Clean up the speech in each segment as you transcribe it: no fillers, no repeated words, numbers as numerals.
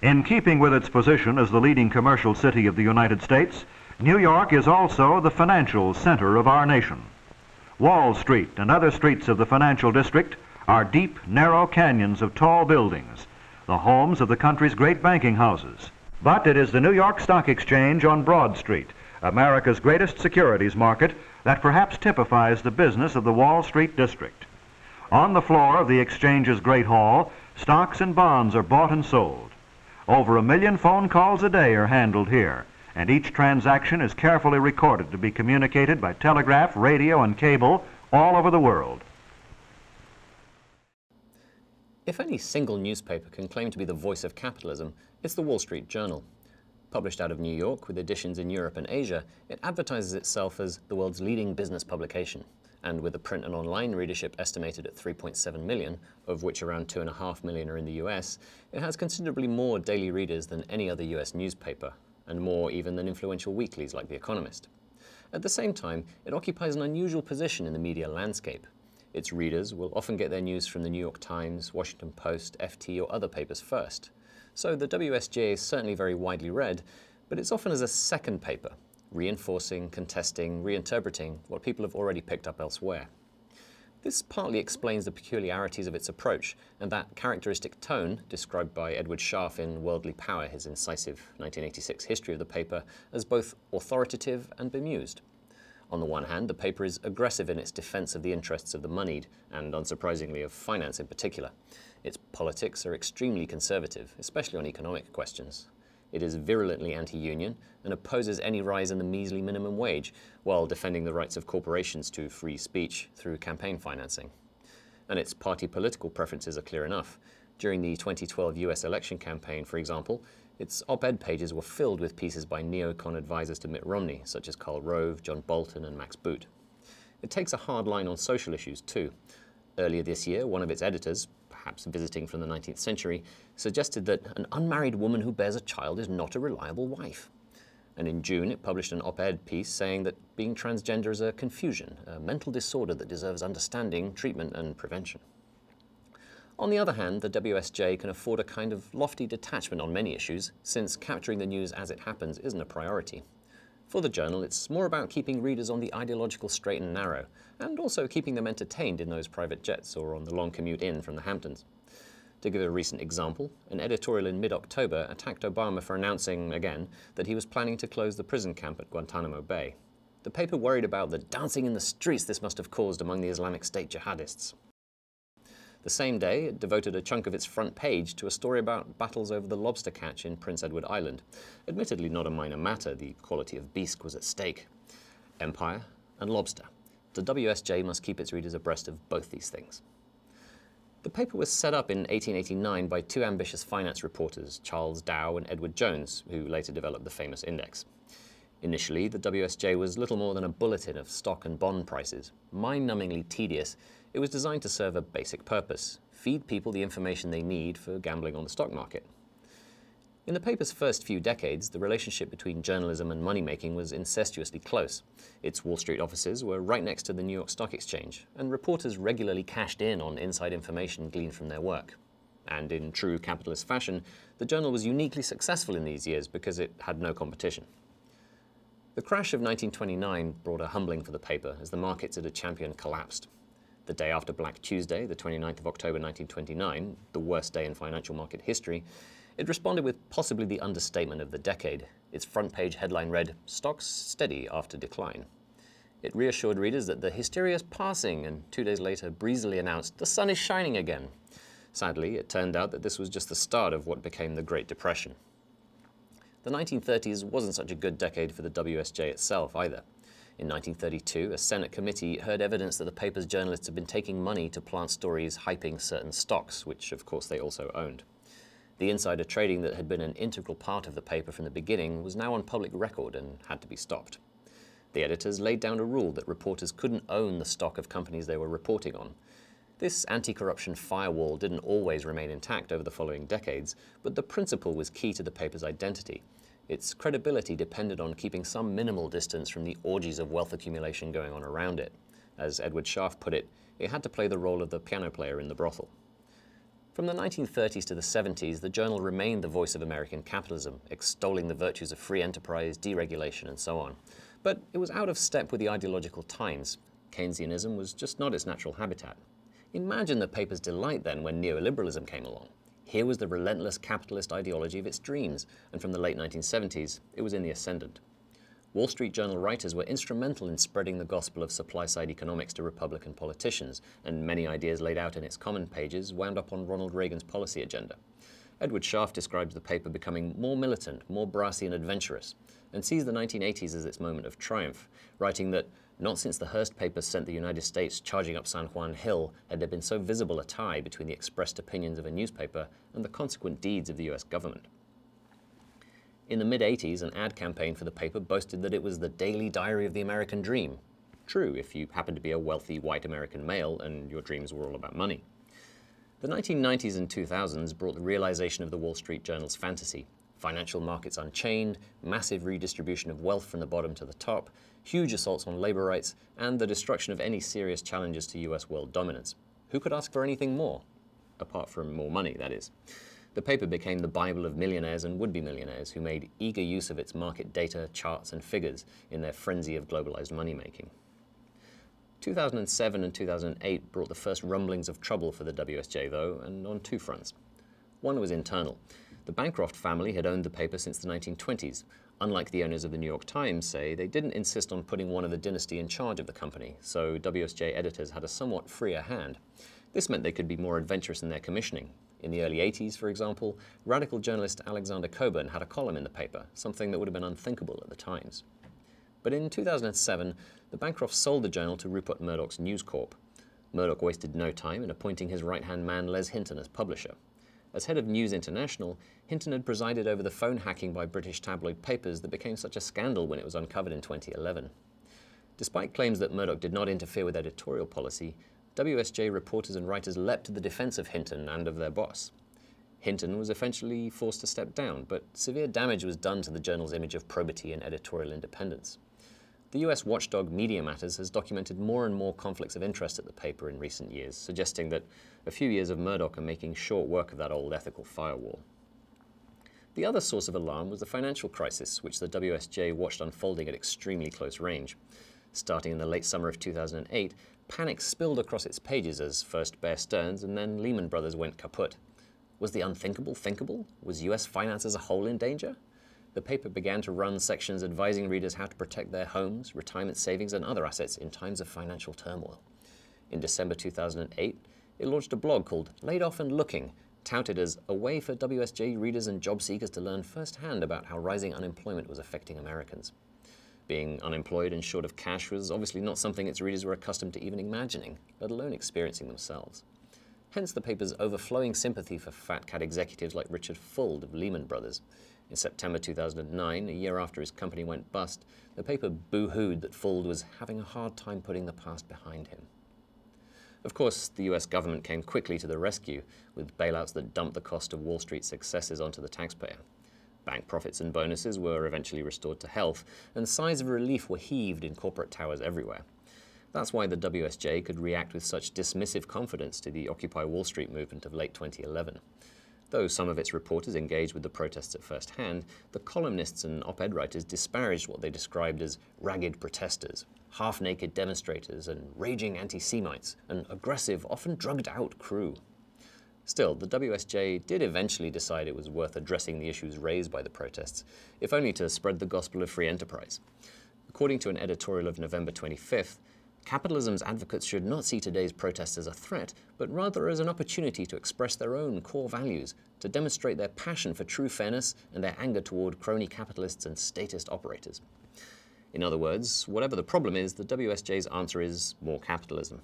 In keeping with its position as the leading commercial city of the United States, New York is also the financial center of our nation. Wall Street and other streets of the financial district are deep, narrow canyons of tall buildings, the homes of the country's great banking houses. But it is the New York Stock Exchange on Broad Street, America's greatest securities market, that perhaps typifies the business of the Wall Street district. On the floor of the exchange's Great Hall, stocks and bonds are bought and sold. Over 1 million phone calls a day are handled here, and each transaction is carefully recorded to be communicated by telegraph, radio, and cable all over the world. If any single newspaper can claim to be the voice of capitalism, it's the Wall Street Journal. Published out of New York with editions in Europe and Asia, it advertises itself as the world's leading business publication. And with a print and online readership estimated at 3.7 million, of which around 2.5 million are in the US, it has considerably more daily readers than any other US newspaper, and more even than influential weeklies like The Economist. At the same time, it occupies an unusual position in the media landscape. Its readers will often get their news from the New York Times, Washington Post, FT, or other papers first. So the WSJ is certainly very widely read, but it's often as a second paper, reinforcing, contesting, reinterpreting what people have already picked up elsewhere. This partly explains the peculiarities of its approach and that characteristic tone described by Edward Sharf in Worldly Power, his incisive 1986 history of the paper, as both authoritative and bemused. On the one hand, the paper is aggressive in its defense of the interests of the moneyed, and unsurprisingly of finance in particular. Its politics are extremely conservative, especially on economic questions. It is virulently anti-union and opposes any rise in the measly minimum wage, while defending the rights of corporations to free speech through campaign financing. And its party political preferences are clear enough. During the 2012 US election campaign, for example, its op-ed pages were filled with pieces by neocon advisors to Mitt Romney, such as Karl Rove, John Bolton, and Max Boot. It takes a hard line on social issues, too. Earlier this year, one of its editors, perhaps visiting from the 19th century, suggested that an unmarried woman who bears a child is not a reliable wife. And in June, it published an op-ed piece saying that being transgender is a confusion, a mental disorder that deserves understanding, treatment, and prevention. On the other hand, the WSJ can afford a kind of lofty detachment on many issues, since capturing the news as it happens isn't a priority. For the Journal, it's more about keeping readers on the ideological straight and narrow, and also keeping them entertained in those private jets or on the long commute in from the Hamptons. To give a recent example, an editorial in mid-October attacked Obama for announcing, again, that he was planning to close the prison camp at Guantanamo Bay. The paper worried about the dancing in the streets this must have caused among the Islamic State jihadists. The same day, it devoted a chunk of its front page to a story about battles over the lobster catch in Prince Edward Island. Admittedly not a minor matter, the quality of bisque was at stake. Empire and lobster. The WSJ must keep its readers abreast of both these things. The paper was set up in 1889 by two ambitious finance reporters, Charles Dow and Edward Jones, who later developed the famous index. Initially, the WSJ was little more than a bulletin of stock and bond prices. Mind-numbingly tedious, it was designed to serve a basic purpose: feed people the information they need for gambling on the stock market. In the paper's first few decades, the relationship between journalism and money-making was incestuously close. Its Wall Street offices were right next to the New York Stock Exchange, and reporters regularly cashed in on inside information gleaned from their work. And in true capitalist fashion, the Journal was uniquely successful in these years because it had no competition. The crash of 1929 brought a humbling for the paper as the markets it had championed collapsed. The day after Black Tuesday, the 29th of October 1929, the worst day in financial market history, it responded with possibly the understatement of the decade. Its front page headline read, "Stocks steady after decline." It reassured readers that the hysteria is passing, and 2 days later breezily announced, "The sun is shining again." Sadly, it turned out that this was just the start of what became the Great Depression. The 1930s wasn't such a good decade for the WSJ itself either. In 1932, a Senate committee heard evidence that the paper's journalists had been taking money to plant stories hyping certain stocks, which of course they also owned. The insider trading that had been an integral part of the paper from the beginning was now on public record and had to be stopped. The editors laid down a rule that reporters couldn't own the stock of companies they were reporting on. This anti-corruption firewall didn't always remain intact over the following decades, but the principle was key to the paper's identity. Its credibility depended on keeping some minimal distance from the orgies of wealth accumulation going on around it. As Edward Sharf put it, it had to play the role of the piano player in the brothel. From the 1930s to the 70s, the journal remained the voice of American capitalism, extolling the virtues of free enterprise, deregulation, and so on. But it was out of step with the ideological times. Keynesianism was just not its natural habitat. Imagine the paper's delight then when neoliberalism came along. Here was the relentless capitalist ideology of its dreams, and from the late 1970s, it was in the ascendant. Wall Street Journal writers were instrumental in spreading the gospel of supply-side economics to Republican politicians, and many ideas laid out in its comment pages wound up on Ronald Reagan's policy agenda. Edward Schaaf describes the paper becoming more militant, more brassy and adventurous, and sees the 1980s as its moment of triumph, writing that not since the Hearst papers sent the United States charging up San Juan Hill had there been so visible a tie between the expressed opinions of a newspaper and the consequent deeds of the US government. In the mid-80s, an ad campaign for the paper boasted that it was the daily diary of the American dream. True, if you happened to be a wealthy white American male and your dreams were all about money. The 1990s and 2000s brought the realization of the Wall Street Journal's fantasy. Financial markets unchained, massive redistribution of wealth from the bottom to the top, huge assaults on labor rights, and the destruction of any serious challenges to US world dominance. Who could ask for anything more? Apart from more money, that is. The paper became the Bible of millionaires and would-be millionaires who made eager use of its market data, charts, and figures in their frenzy of globalized money-making. 2007 and 2008 brought the first rumblings of trouble for the WSJ, though, and on two fronts. One was internal. The Bancroft family had owned the paper since the 1920s. Unlike the owners of the New York Times, say, they didn't insist on putting one of the dynasty in charge of the company, so WSJ editors had a somewhat freer hand. This meant they could be more adventurous in their commissioning. In the early 80s, for example, radical journalist Alexander Cockburn had a column in the paper, something that would have been unthinkable at the Times. But in 2007, the Bancrofts sold the journal to Rupert Murdoch's News Corp. Murdoch wasted no time in appointing his right-hand man Les Hinton as publisher. As head of News International, Hinton had presided over the phone hacking by British tabloid papers that became such a scandal when it was uncovered in 2011. Despite claims that Murdoch did not interfere with editorial policy, WSJ reporters and writers leapt to the defense of Hinton and of their boss. Hinton was eventually forced to step down, but severe damage was done to the journal's image of probity and editorial independence. The US watchdog Media Matters has documented more and more conflicts of interest at the paper in recent years, suggesting that a few years of Murdoch are making short work of that old ethical firewall. The other source of alarm was the financial crisis, which the WSJ watched unfolding at extremely close range. Starting in the late summer of 2008, panic spilled across its pages as first Bear Stearns and then Lehman Brothers went kaput. Was the unthinkable thinkable? Was US finance as a whole in danger? The paper began to run sections advising readers how to protect their homes, retirement savings, and other assets in times of financial turmoil. In December 2008, it launched a blog called Laid Off and Looking, touted as a way for WSJ readers and job seekers to learn firsthand about how rising unemployment was affecting Americans. Being unemployed and short of cash was obviously not something its readers were accustomed to even imagining, let alone experiencing themselves. Hence the paper's overflowing sympathy for fat cat executives like Richard Fuld of Lehman Brothers. In September 2009, a year after his company went bust, the paper boo-hooed that Fuld was having a hard time putting the past behind him. Of course, the US government came quickly to the rescue, with bailouts that dumped the cost of Wall Street's successes onto the taxpayer. Bank profits and bonuses were eventually restored to health, and sighs of relief were heaved in corporate towers everywhere. That's why the WSJ could react with such dismissive confidence to the Occupy Wall Street movement of late 2011. Though some of its reporters engaged with the protests at first hand, the columnists and op-ed writers disparaged what they described as ragged protesters, half-naked demonstrators, and raging anti-Semites, an aggressive, often drugged-out crew. Still, the WSJ did eventually decide it was worth addressing the issues raised by the protests, if only to spread the gospel of free enterprise. According to an editorial of November 25th, capitalism's advocates should not see today's protests as a threat, but rather as an opportunity to express their own core values, to demonstrate their passion for true fairness and their anger toward crony capitalists and statist operators. In other words, whatever the problem is, the WSJ's answer is more capitalism.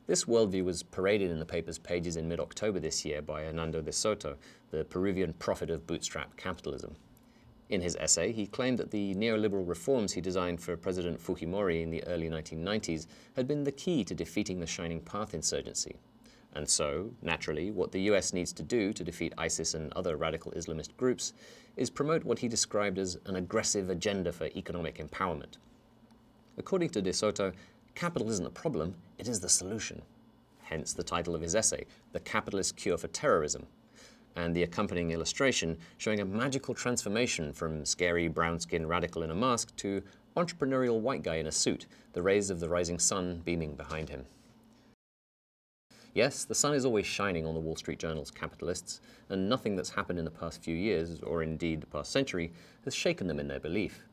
This worldview was paraded in the paper's pages in mid-October this year by Hernando de Soto, the Peruvian prophet of bootstrap capitalism. In his essay, he claimed that the neoliberal reforms he designed for President Fujimori in the early 1990s had been the key to defeating the Shining Path insurgency. And so, naturally, what the US needs to do to defeat ISIS and other radical Islamist groups is promote what he described as an aggressive agenda for economic empowerment. According to De Soto, capital isn't the problem, it is the solution. hence the title of his essay, The Capitalist Cure for Terrorism, and the accompanying illustration showing a magical transformation from scary brown-skinned radical in a mask to entrepreneurial white guy in a suit, the rays of the rising sun beaming behind him. Yes, the sun is always shining on the Wall Street Journal's capitalists, and nothing that's happened in the past few years, or indeed the past century, has shaken them in their belief.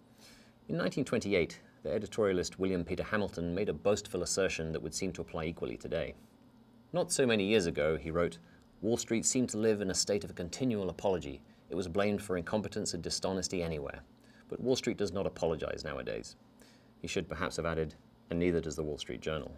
In 1928, the editorialist William Peter Hamilton made a boastful assertion that would seem to apply equally today. Not so many years ago, he wrote, "Wall Street seemed to live in a state of a continual apology. It was blamed for incompetence and dishonesty anywhere. But Wall Street does not apologize nowadays." He should perhaps have added, and neither does the Wall Street Journal.